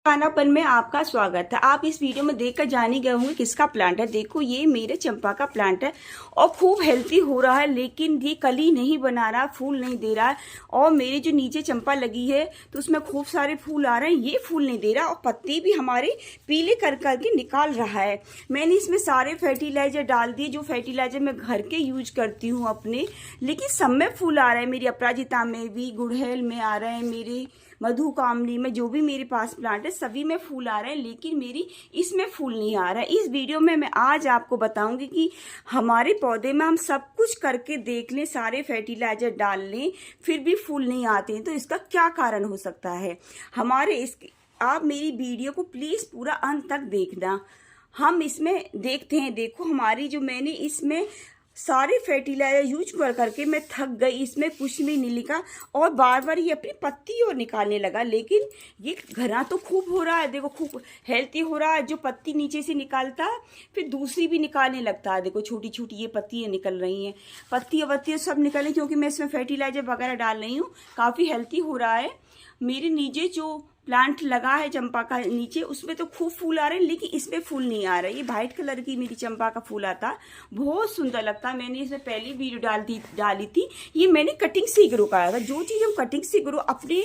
खानापन में आपका स्वागत है। आप इस वीडियो में देखकर जान ही गए होंगे किसका प्लांट है। देखो ये मेरे चंपा का प्लांट है और खूब हेल्थी हो रहा है, लेकिन ये कली नहीं बना रहा, फूल नहीं दे रहा है। और मेरे जो नीचे चंपा लगी है तो उसमें खूब सारे फूल आ रहे हैं, ये फूल नहीं दे रहा और पत्ती भी हमारे पीले कर करके निकाल रहा है। मैंने इसमें सारे फर्टिलाइजर डाल दिए, जो फर्टिलाइजर मैं घर के यूज करती हूँ अपने, लेकिन सब में फूल आ रहा है। मेरी अपराजिता में भी, गुड़हल में आ रहे हैं, मेरी मधुकामनी में, जो भी मेरे पास प्लांट है सभी में फूल आ रहे हैं, लेकिन मेरी इसमें फूल नहीं आ रहा है। इस वीडियो में मैं आज आपको बताऊंगी कि हमारे पौधे में हम सब कुछ करके देख लें, सारे फर्टिलाइजर डाल लें, फिर भी फूल नहीं आते हैं, तो इसका क्या कारण हो सकता है। आप मेरी वीडियो को प्लीज पूरा अंत तक देखना। हम इसमें देखते हैं। देखो हमारी जो मैंने इसमें सारे फर्टिलाइजर यूज कर करके मैं थक गई, इसमें कुछ भी नहीं लिखा और बार बार ये अपनी पत्ती और निकालने लगा, लेकिन ये घना तो खूब हो रहा है। देखो खूब हेल्थी हो रहा है, जो पत्ती नीचे से निकालता है फिर दूसरी भी निकालने लगता है। देखो छोटी छोटी ये पत्तियाँ निकल रही हैं, पत्तियाँ सब निकल रही, क्योंकि मैं इसमें फर्टिलाइजर वगैरह डाल रही हूँ। काफ़ी हेल्थी हो रहा है। मेरे नीचे जो प्लांट लगा है चंपा का नीचे, उसमें तो खूब फूल आ रहे हैं, लेकिन इसमें फूल नहीं आ रहा है। ये वाइट कलर की मेरी चंपा का फूल आता है, बहुत सुंदर लगता है। मैंने इसमें पहली वीडियो डाली थी। ये मैंने कटिंग से ग्रो कराया था। जो चीज़ हम कटिंग से ग्रो अपने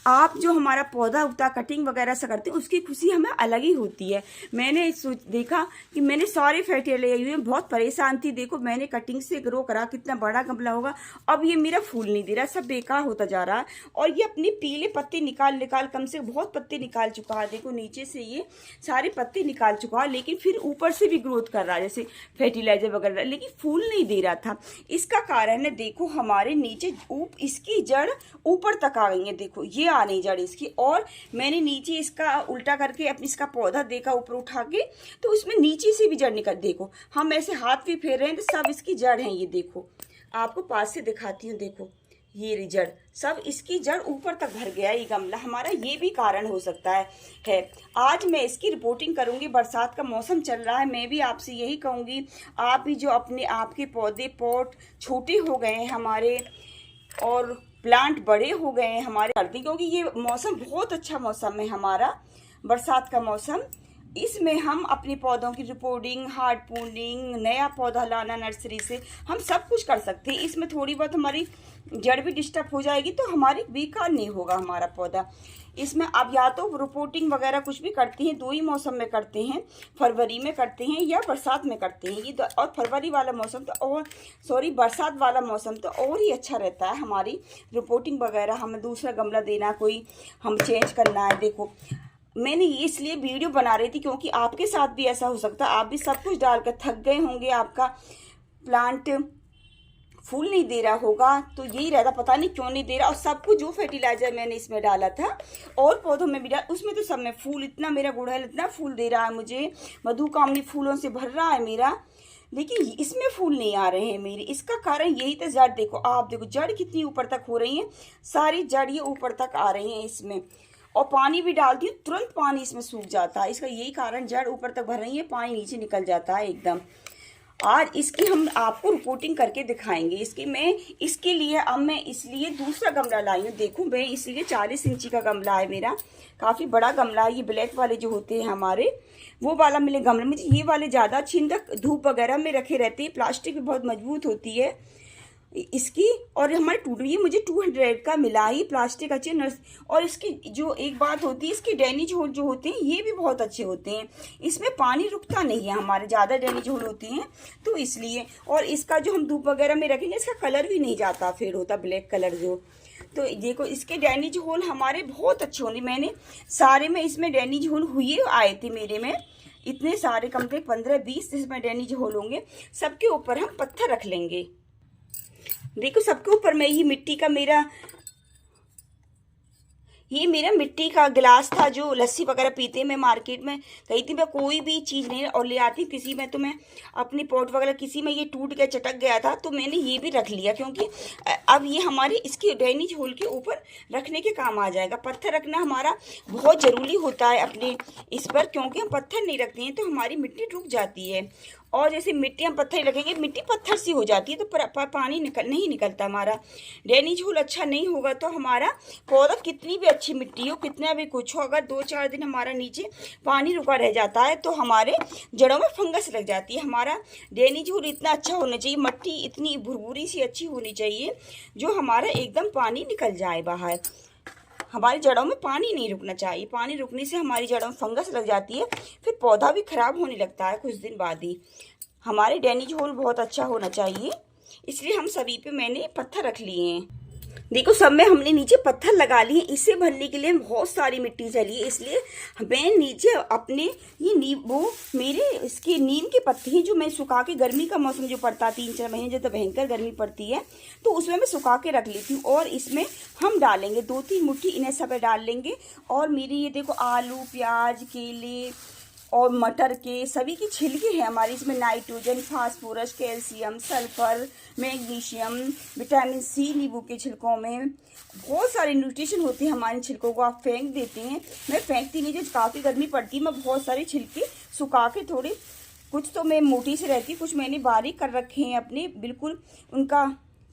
आप जो हमारा पौधा उगता कटिंग वगैरह से करते हैं, उसकी खुशी हमें अलग ही होती है। मैंने देखा कि मैंने सारे फर्टिलाइजर बहुत परेशान थी। देखो मैंने कटिंग से ग्रो करा, कितना बड़ा गमला होगा, अब ये मेरा फूल नहीं दे रहा, सब बेकार होता जा रहा है। और ये अपने पीले पत्ते निकाल कम से बहुत पत्ते निकाल चुका है। देखो नीचे से ये सारे पत्ते निकाल चुका है, लेकिन फिर ऊपर से भी ग्रोथ कर रहा है जैसे फर्टिलाइजर वगैरह, लेकिन फूल नहीं दे रहा था। इसका कारण है, देखो हमारे नीचे इसकी जड़ ऊपर तक आ गई है। देखो ये आ नहीं जड़ इसकी, और मैंने नीचे इसका उल्टा करके अपनी इसका पौधा देखा ऊपर उठा के, तो उसमें नीचे से भी जड़ निकल। देखो हम ऐसे हाथ भी फेर रहे हैं तो सब इसकी जड़ है। ये देखो आपको पास से दिखाती हूँ। देखो ये जड़, सब इसकी जड़ ऊपर तक भर गया ये गमला हमारा। ये भी कारण हो सकता है। आज मैं इसकी रिपोर्टिंग करूंगी। बरसात का मौसम चल रहा है, मैं भी आपसे यही कहूंगी, आप भी जो आपके पौधे पॉट छोटे हो गए हैं हमारे और प्लांट बड़े हो गए हैं हमारे, कर दी, क्योंकि ये मौसम बहुत अच्छा मौसम है हमारा, बरसात का मौसम। इसमें हम अपने पौधों की रिपोर्टिंग, हार्ड प्रूनिंग, नया पौधा लाना नर्सरी से, हम सब कुछ कर सकते हैं। इसमें थोड़ी बहुत हमारी जड़ भी डिस्टर्ब हो जाएगी तो हमारी बेकार नहीं होगा हमारा पौधा। इसमें अब या तो रिपोर्टिंग वगैरह कुछ भी करते हैं, दो ही मौसम में करते हैं, फरवरी में करते हैं या बरसात में करते हैं। ये और फरवरी वाला मौसम तो और बरसात वाला मौसम तो और ही अच्छा रहता है हमारी रिपोर्टिंग वगैरह। हमें दूसरा गमला देना, कोई हम चेंज करना है। देखो मैंने ये इसलिए वीडियो बना रही थी क्योंकि आपके साथ भी ऐसा हो सकता है, आप भी सब कुछ डालकर थक गए होंगे, आपका प्लांट फूल नहीं दे रहा होगा, तो यही रहता पता नहीं क्यों नहीं दे रहा। और सब कुछ जो फर्टिलाइजर मैंने इसमें डाला था और पौधों में भी डाला, उसमें तो सब में फूल, इतना मेरा गुड़हल इतना फूल दे रहा है मुझे, मधुकामनी फूलों से भर रहा है मेरा, लेकिन इसमें फूल नहीं आ रहे हैं मेरे। इसका कारण यही था, जड़ देखो, आप देखो जड़ कितनी ऊपर तक हो रही है, सारी जड़ ये ऊपर तक आ रही है इसमें। और पानी भी डालती हूँ, तुरंत पानी इसमें सूख जाता है। इसका यही कारण, जड़ ऊपर तक भर रही है, पानी नीचे निकल जाता है एकदम। आज इसकी हम आपको रिपोर्टिंग करके दिखाएंगे। इसके लिए अब मैं इसलिए दूसरा गमला लाई हूँ। देखो मैं इसलिए 40 इंची का गमला है मेरा, काफ़ी बड़ा गमला है। ये ब्लैक वाले जो होते हैं हमारे, वो वाला मिले गमले में, ये वाले ज़्यादा अच्छी धूप वगैरह में रखे रहते हैं। प्लास्टिक भी बहुत मजबूत होती है इसकी, और हमारे ये मुझे 200 का मिला ही, प्लास्टिक अच्छे नर्स। और इसकी जो एक बात होती है, इसके डैनिज होल जो होते हैं ये भी बहुत अच्छे होते हैं, इसमें पानी रुकता नहीं है हमारे, ज़्यादा डैनिज होल होते हैं तो इसलिए। और इसका जो हम धूप वगैरह में रखेंगे, इसका कलर भी नहीं जाता, फिर होता ब्लैक कलर जो। तो देखो इसके डैनिज होल हमारे बहुत अच्छे होंगे। मैंने सारे में इसमें डैनिज होल हुए आए थे मेरे में, इतने सारे कम से 15-20 इसमें डैनिज होल होंगे। सबके ऊपर हम पत्थर रख लेंगे। देखो सबके ऊपर मैं ये मिट्टी का मेरा मिट्टी का गिलास था, जो लस्सी वगैरह पीते हैं। मैं मार्केट में गई थी, मैं कोई भी चीज़ नहीं और ले आती किसी में, तो मैं अपनी पॉट वगैरह किसी में ये टूट गया, चटक गया था, तो मैंने ये भी रख लिया, क्योंकि अब ये हमारे इसके डैनिज होल के ऊपर रखने के काम आ जाएगा। पत्थर रखना हमारा बहुत ज़रूरी होता है अपने इस पर, क्योंकि हम पत्थर नहीं रखते हैं तो हमारी मिट्टी रुक जाती है। और जैसे मिट्टी हम पत्थर रखेंगे, मिट्टी पत्थर सी हो जाती है तो पानी नहीं निकलता हमारा। ड्रेनेज होल अच्छा नहीं होगा तो हमारा पौधा कितनी भी अच्छी मिट्टी हो, कितना भी कुछ हो, अगर 2-4 दिन हमारा नीचे पानी रुका रह जाता है तो हमारे जड़ों में फंगस लग जाती है। हमारा ड्रेनेज होल इतना अच्छा होना चाहिए, मिट्टी इतनी भुरभुरी सी अच्छी होनी चाहिए जो हमारा एकदम पानी निकल जाए बाहर। हमारी जड़ों में पानी नहीं रुकना चाहिए, पानी रुकने से हमारी जड़ों में फंगस लग जाती है, फिर पौधा भी खराब होने लगता है कुछ दिन बाद ही। हमारे ड्रेनेज होल बहुत अच्छा होना चाहिए, इसलिए हम सभी पे मैंने पत्थर रख लिए हैं। देखो सब में हमने नीचे पत्थर लगा लिए। इसे भरने के लिए बहुत सारी मिट्टी चाहिए, इसलिए मैं नीचे अपने ये वो मेरे इसके नीम के पत्ते हैं जो मैं सुखा के, गर्मी का मौसम जो पड़ता है 3-4 महीने जब भयंकर गर्मी पड़ती है तो उसमें मैं सुखा के रख लेती हूँ। और इसमें हम डालेंगे 2-3 मुट्ठी, इन्हें सब डाल लेंगे। और मेरी ये देखो आलू, प्याज, केले और मटर के सभी की छिलके हैं हमारी। इसमें nitrogen, phosphorus, calcium, sulphur, magnesium, vitamin C नींबू के छिलकों में बहुत सारे न्यूट्रिशन होते हैं हमारे छिलकों को। आप फेंक देते हैं, मैं फेंकती नहीं, जब काफ़ी गर्मी पड़ती है मैं बहुत सारे छिलके सुखा के, थोड़े कुछ तो मैं मोटी से रहती, कुछ मैंने बारीक कर रखे हैं अपने, बिल्कुल उनका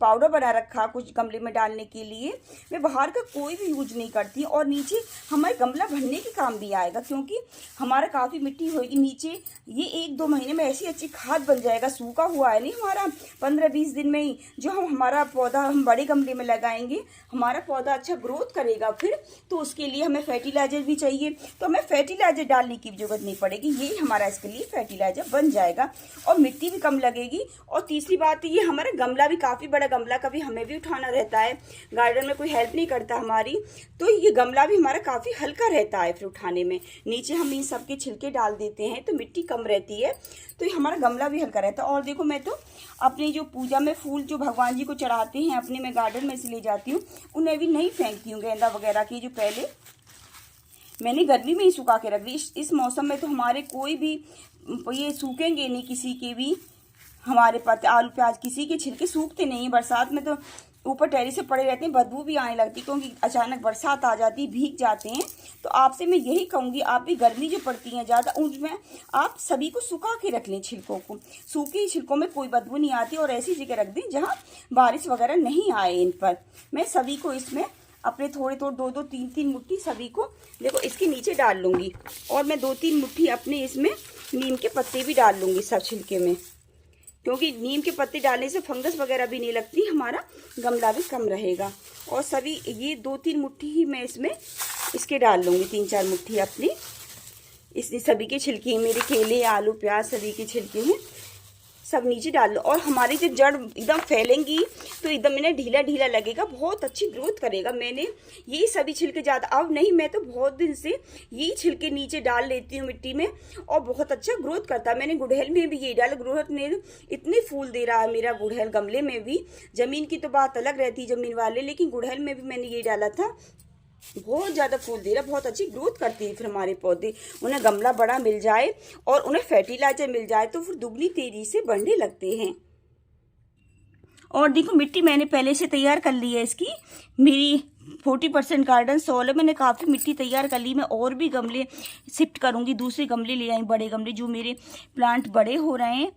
पाउडर बना रखा कुछ गमले में डालने के लिए। मैं बाहर का कोई भी यूज नहीं करती। और नीचे हमारे गमला भरने के काम भी आएगा, क्योंकि हमारा काफ़ी मिट्टी होएगी नीचे, ये 1-2 महीने में ऐसी अच्छी खाद बन जाएगा। सूखा हुआ है नहीं हमारा, 15-20 दिन में ही जो हमारा पौधा हम बड़े गमले में लगाएंगे, हमारा पौधा अच्छा ग्रोथ करेगा फिर। तो उसके लिए हमें फर्टिलाइजर भी चाहिए, तो हमें फर्टिलाइजर डालने की जरूरत नहीं पड़ेगी, यही हमारा इसके लिए फर्टिलाइजर बन जाएगा और मिट्टी भी कम लगेगी। और तीसरी बात ये, हमारा गमला भी काफ़ी बड़ा गमला, कभी हमें भी उठाना रहता है, गार्डन में कोई हेल्प नहीं करता हमारी, तो ये गमला भी हमारा काफ़ी हल्का रहता है फिर उठाने में। नीचे हम इन सब के छिलके डाल देते हैं तो मिट्टी कम रहती है, तो ये हमारा गमला भी हल्का रहता है। और देखो मैं तो अपनी जो पूजा में फूल जो भगवान जी को चढ़ाते हैं अपने मैं गार्डन में से ले जाती हूँ, उन्हें भी नहीं फेंकती हूँ। गेंदा वगैरह की जो पहले मैंने गर्मी में ही सुखा के रख दी, इस मौसम में तो हमारे कोई भी ये सूखेंगे नहीं, किसी के भी हमारे पत्ते, आलू, प्याज, किसी के छिलके सूखते नहीं। बरसात में तो ऊपर टेरिस से पड़े रहते हैं, बदबू भी आने लगती क्योंकि अचानक बरसात आ जाती है, भीग जाते हैं। तो आपसे मैं यही कहूँगी, आप भी गर्मी जो पड़ती है ज़्यादा, उसमें आप सभी को सुखा के रख लें छिलकों को। सूखे छिलकों में कोई बदबू नहीं आती, और ऐसी जगह रख दें जहाँ बारिश वगैरह नहीं आए इन पर। मैं सभी को इसमें अपने थोड़े 2-2, 3-3 मुट्ठी सभी को देखो इसके नीचे डाल लूँगी। और मैं 2-3 मुट्ठी अपने इसमें नीम के पत्ते भी डाल लूँगी सब छिलके में, क्योंकि नीम के पत्ते डालने से फंगस वगैरह भी नहीं लगती, हमारा गमला भी कम रहेगा। और सभी ये 2-3 मुट्ठी ही मैं इसमें इसके डाल लूँगी, 3-4 मुट्ठी अपनी इस सभी के छिलके, मेरे केले, आलू, प्याज सभी के छिलके हैं, सब नीचे डाल लो। और हमारी जो जड़ एकदम फैलेंगी तो एकदम इन्हें ढीला ढीला लगेगा, बहुत अच्छी ग्रोथ करेगा। मैंने यही सभी छिलके ज़्यादा, अब नहीं, मैं तो बहुत दिन से यही छिलके नीचे डाल लेती हूँ मिट्टी में और बहुत अच्छा ग्रोथ करता है। मैंने गुड़हल में भी यही डाला, ग्रोथ ने इतने फूल दे रहा है मेरा गुड़हल गमले में भी। ज़मीन की तो बात अलग रहती है ज़मीन वाले, लेकिन गुड़हल में भी मैंने यही डाला था, बहुत ज़्यादा फूल दे रहा, बहुत अच्छी ग्रोथ करती है फिर हमारे पौधे। उन्हें गमला बड़ा मिल जाए और उन्हें फर्टिलाइजर मिल जाए तो फिर दुगनी तेजी से बढ़ने लगते हैं। और देखो मिट्टी मैंने पहले से तैयार कर ली है इसकी, मेरी 40% गार्डन सॉइल है, मैंने काफ़ी मिट्टी तैयार कर ली। मैं और भी गमले शिफ्ट करूँगी, दूसरे गमले ले आई, बड़े गमले जो मेरे प्लांट बड़े हो रहे हैं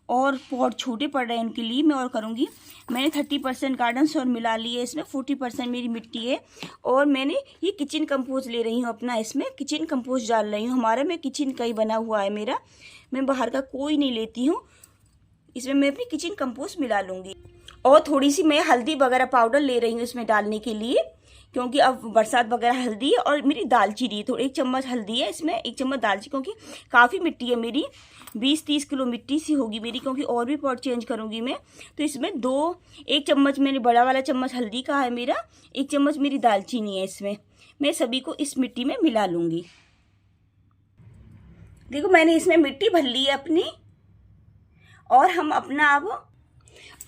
और पॉट छोटे पड़ रहे हैं उनके लिए मैं और करूँगी। मैंने 30% गार्डन सॉइल मिला ली है इसमें, 40% मेरी मिट्टी है। और मैंने ये किचन कंपोस्ट ले रही हूँ अपना, इसमें किचन कंपोस्ट डाल रही हूँ। हमारा मैं किचन का ही बना हुआ है मेरा, मैं बाहर का कोई नहीं लेती हूँ, इसमें मैं अपनी किचन कंपोस्ट मिला लूँगी। और थोड़ी सी मैं हल्दी वगैरह पाउडर ले रही हूँ इसमें डालने के लिए, क्योंकि अब बरसात वगैरह हल्दी है। और मेरी दालचीनी थोड़ी 1 चम्मच हल्दी है इसमें, 1 चम्मच दालचीनी, क्योंकि काफ़ी मिट्टी है मेरी, 20-30 किलो मिट्टी सी होगी मेरी, क्योंकि और भी पॉट चेंज करूँगी मैं। तो इसमें 1 चम्मच मेरे बड़ा वाला चम्मच हल्दी का है मेरा, 1 चम्मच मेरी दालचीनी है इसमें। मैं सभी को इस मिट्टी में मिला लूँगी। देखो मैंने इसमें मिट्टी भर ली है अपनी, और हम अपना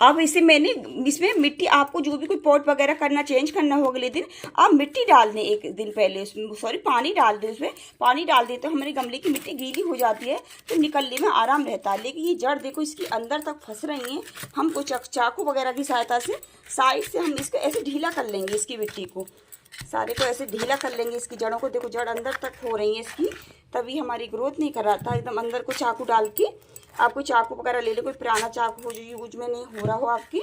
अब इसे मैंने इसमें मिट्टी, आपको जो भी कोई पॉट वगैरह करना, चेंज करना हो अगले दिन, आप मिट्टी डाल दें 1 दिन पहले उसमें, सॉरी पानी डाल दें उसमें। पानी डाल दें तो हमारे गमले की मिट्टी गीली हो जाती है तो निकलने में आराम रहता है। लेकिन ये जड़ देखो इसकी अंदर तक फंस रही हैं, हमको चाकू वगैरह की सहायता से साइड से हम इसको ऐसे ढीला कर लेंगे, इसकी मिट्टी को सारे को ऐसे ढीला कर लेंगे, इसकी जड़ों को। देखो जड़ अंदर तक हो रही है इसकी, तभी हमारी ग्रोथ नहीं कर रहा था। एकदम अंदर को चाकू डाल के आप कोई चाकू वगैरह ले लो, कोई पुराना चाकू हो जो यूज में नहीं हो रहा हो आपकी,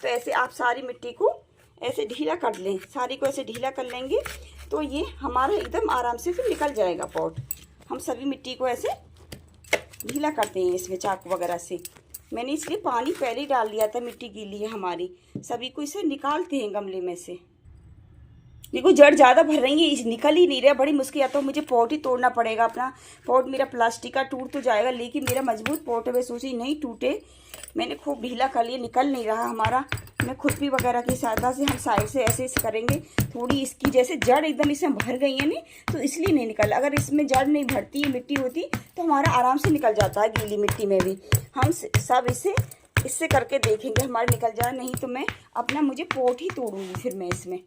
तो ऐसे आप सारी मिट्टी को ऐसे ढीला कर लें, सारी को ऐसे ढीला कर लेंगे तो ये हमारा एकदम आराम से फिर निकल जाएगा पॉट। हम सभी मिट्टी को ऐसे ढीला करते हैं इसमें चाकू वगैरह से। मैंने इसलिए पानी पहले ही डाल दिया था, मिट्टी गीली है हमारी। सभी को इसे निकालते हैं गमले में से। देखो जड़ ज़्यादा भर रही है, निकल ही नहीं रहा, बड़ी मुश्किल आता है। मुझे पॉट ही तोड़ना पड़ेगा अपना। पॉट मेरा प्लास्टिक का टूट तो जाएगा, लेकिन मेरा मजबूत पॉट है, मैं सोची नहीं टूटे। मैंने खूब ढीला कर लिया, निकल नहीं रहा हमारा। मैं खुरपी वगैरह की सहायता से हम साइड से ऐसे करेंगे। थोड़ी इसकी जैसे जड़ एकदम इसमें भर गई है नहीं, तो इसलिए नहीं निकल। अगर इसमें जड़ नहीं भरती, मिट्टी होती, तो हमारा आराम से निकल जाता है गीली मिट्टी में भी। हम सब इससे करके देखेंगे हमारे निकल जाए, नहीं तो मैं अपना मुझे पॉट ही तोड़ूंगी फिर मैं इसमें।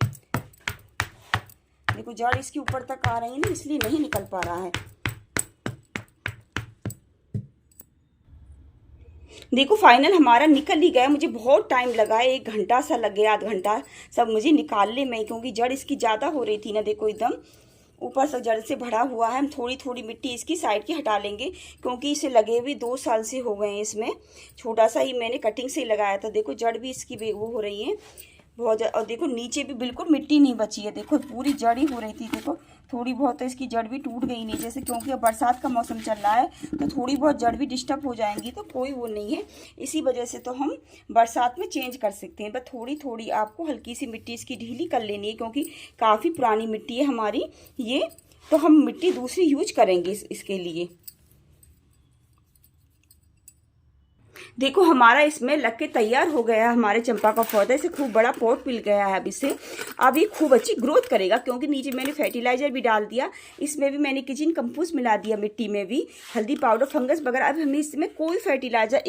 देखो जड़ इसके ऊपर तक आ रही है ना, इसलिए नहीं निकल पा रहा है। देखो फाइनल हमारा निकल ही गया। मुझे बहुत टाइम लगा है, 1 घंटा सा लग गया, आधा घंटा सब मुझे निकालने में, क्योंकि जड़ इसकी ज़्यादा हो रही थी ना। देखो एकदम ऊपर से जड़ से भरा हुआ है। हम थोड़ी थोड़ी मिट्टी इसकी साइड की हटा लेंगे, क्योंकि इसे लगे हुए 2 साल से हो गए हैं। इसमें छोटा सा ही मैंने कटिंग से ही लगाया था। देखो जड़ भी इसकी वो हो रही है बहुत ज़्यादा। और देखो नीचे भी बिल्कुल मिट्टी नहीं बची है, देखो पूरी जड़ ही हो रही थी। देखो थोड़ी बहुत तो इसकी जड़ भी टूट गई नीचे से, क्योंकि अब बरसात का मौसम चल रहा है, तो थोड़ी बहुत जड़ भी डिस्टर्ब हो जाएंगी, तो कोई वो नहीं है। इसी वजह से तो हम बरसात में चेंज कर सकते हैं। बस थोड़ी थोड़ी आपको हल्की सी मिट्टी इसकी ढीली कर लेनी है, क्योंकि काफ़ी पुरानी मिट्टी है हमारी ये, तो हम मिट्टी दूसरी यूज करेंगे इसके लिए। देखो हमारा इसमें लग के तैयार हो गया हमारे चंपा का पौधा। इसे खूब बड़ा पॉट मिल गया है अब इसे। अब ये खूब अच्छी ग्रोथ करेगा, क्योंकि नीचे मैंने फर्टिलाइजर भी डाल दिया, इसमें भी मैंने किचन कंपोस्ट मिला दिया, मिट्टी में भी हल्दी पाउडर, फंगस वगैरह। अब हमें इसमें कोई फर्टिलाइजर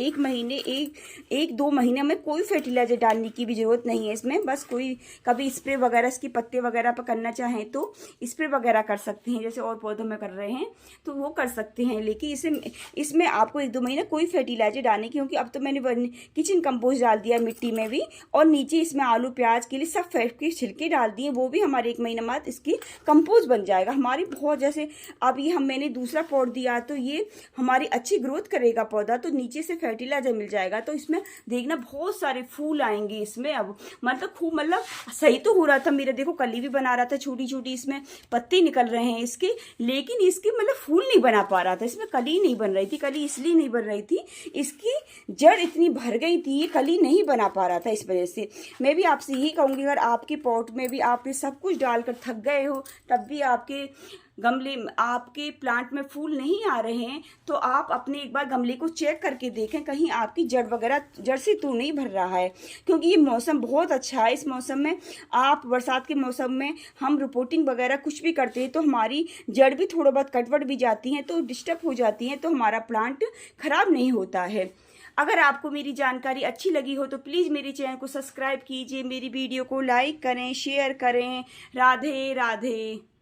1-2 महीने में कोई फर्टिलाइजर डालने की भी जरूरत नहीं है इसमें। बस कोई कभी स्प्रे वगैरह इसके पत्ते वगैरह पर करना चाहें तो स्प्रे वगैरह कर सकते हैं, जैसे और पौधों में कर रहे हैं तो वो कर सकते हैं। लेकिन इसमें आपको 1-2 महीने कोई फर्टिलाइजर डालने की, क्योंकि अब तो मैंने किचन कंपोस्ट डाल दिया मिट्टी में भी, और नीचे इसमें आलू प्याज के लिए सब फैट के छिलके डाल दिए, वो भी हमारे 1 महीने बाद इसकी कंपोस्ट बन जाएगा हमारी। बहुत जैसे अब ये मैंने दूसरा पॉट दिया, तो ये हमारी अच्छी ग्रोथ करेगा पौधा, तो नीचे से फर्टिलाइजर मिल जाएगा। तो इसमें देखना बहुत सारे फूल आएंगे इसमें। अब मतलब खूब, मतलब सही तो हो रहा था मेरा। देखो कली भी बना रहा था छोटी छोटी, इसमें पत्ते निकल रहे हैं इसके, लेकिन इसके मतलब फूल नहीं बना पा रहा था। इसमें कली नहीं बन रही थी। कली इसलिए नहीं बन रही थी, इसकी जड़ इतनी भर गई थी, ये कली नहीं बना पा रहा था। इस वजह से मैं भी आपसे यही कहूँगी, अगर आपके पॉट में भी आपने सब कुछ डालकर थक गए हो, तब भी आपके गमले आपके प्लांट में फूल नहीं आ रहे हैं, तो आप अपने एक बार गमले को चेक करके देखें, कहीं आपकी जड़ वगैरह जड़ से तो नहीं भर रहा है। क्योंकि ये मौसम बहुत अच्छा है। इस मौसम में आप बरसात के मौसम में हम रिपोर्टिंग वगैरह कुछ भी करते हैं, तो हमारी जड़ भी थोड़ा बहुत कटवट भी जाती हैं, तो डिस्टर्ब हो जाती हैं, तो हमारा प्लांट खराब नहीं होता है। अगर आपको मेरी जानकारी अच्छी लगी हो तो प्लीज़ मेरे चैनल को सब्सक्राइब कीजिए, मेरी वीडियो को लाइक करें, शेयर करें। राधे राधे।